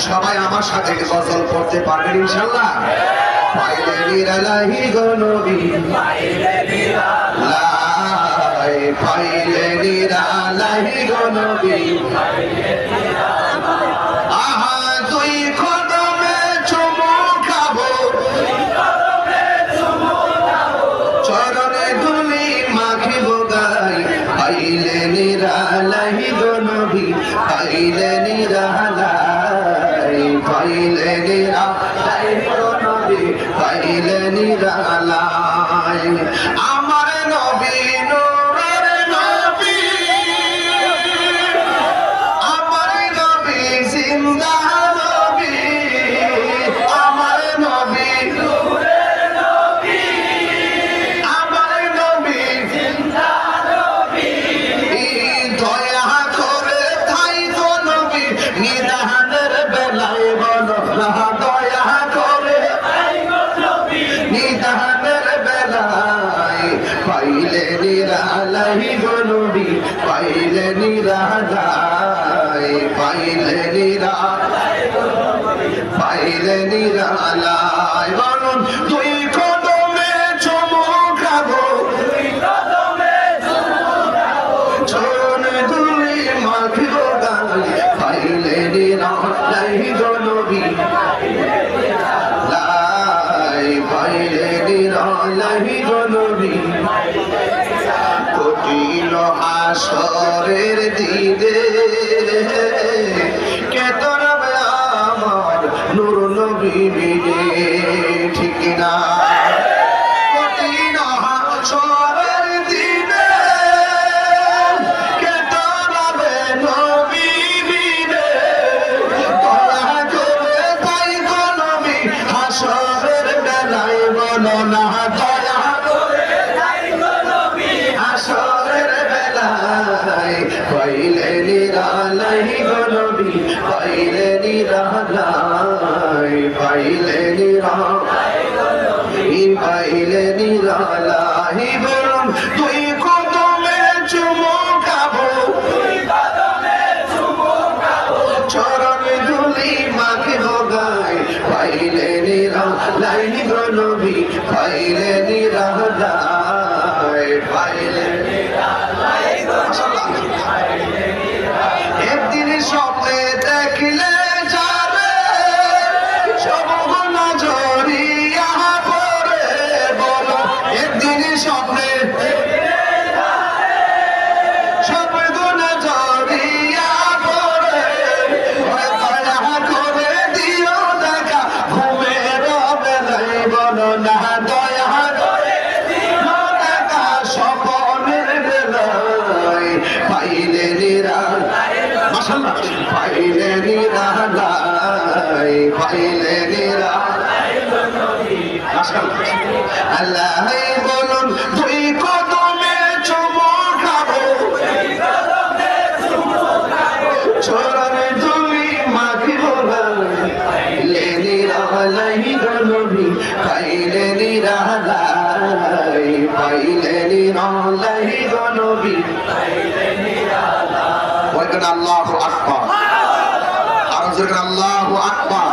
সবাই আমার সাথে গজল পড়তে পারবেন ইনশাআল্লাহ। পাইলে নিরালাহি গো নবী, পাইলে নিরালাহি গো নবী, আহা দুই কদমে চুমু খাবো, চরণে ধুলি মাখিব গাই। পাইলে নিরালাহি গো নবী, পাইলে নিরালাই, পাইলে নিরালাই গো নবী, পাইলে নিরালাই। আমার নবী নূরের নবী, আমার নবী জিন্দা নবী, আমার নবী নূরের নবী, আমার নবী জিন্দা নবী। দয়া করে তাই তো নবী নিদানের বেলায় বলো না, দয়া করে তাই তো নবী নিদানের বেলায়। পাইলে নিরালাই গো নবী, পাইলে নিরালাই, পাইলে নিরালাই, পাইলে নিরালাই। বলুন তুই কদমে চুমু খাবো, চরণে ধুলি মাখিব গাই। পাইলে নিরালাই গো নবী, লাই, পাইলে নিরালাই গো নবী। কঠিন হাসরের দিনে কেতন আমার নূর নবী বিনে, ঠিক না? কঠিন হাসরের দিনে কেতন নবী বিনে, দয়া করে তাই গো নবী হাসরের বেলায় বলো না, দয়া করে তাই গো নবী হাসরের বেলায়। পাইলে নিরালাই গো নবী, পাইলে নিরালাই, পাইলে নিরালাই, পাইলে নিরালাই। বলুন তুই কদমে চুমু খাবো, চরণে ধুলি মাখিব গাই। পাইলে নিরালাই গো নবী, পাইলে নিরালাই, পাইলে নিরালাই গো নবী। একদিন স্বপ্নে দেখিলে যাবে সব গুনাহ ঝরিয়া পড়ে, বলো একদিন স্বপ্নে সব গুনাহ ঝরিয়া পড়ে। দয়া করে দিও দেখা ঘুমের বেলায় বলো না, দয়া করে দিও দেখা স্বপ্নের বেলায়। পাইলে নিরালাই, মাশাআল্লাহ, পাইলে নিরালাই, পাইলে নিরালাই, মাশাআল্লাহ। আল্লাহ বলুন তুই কদমে চুমু খাবো, চরণে ধুলি মাখিব গাই। পাইলে নিরালাই গো নবী, পাইলে নিরালাই, পাইলে নিরালাই গো নবী, পাইলে নিরালাই। আল্লাহু আকবার, আরো জোরে আল্লাহু আকবার।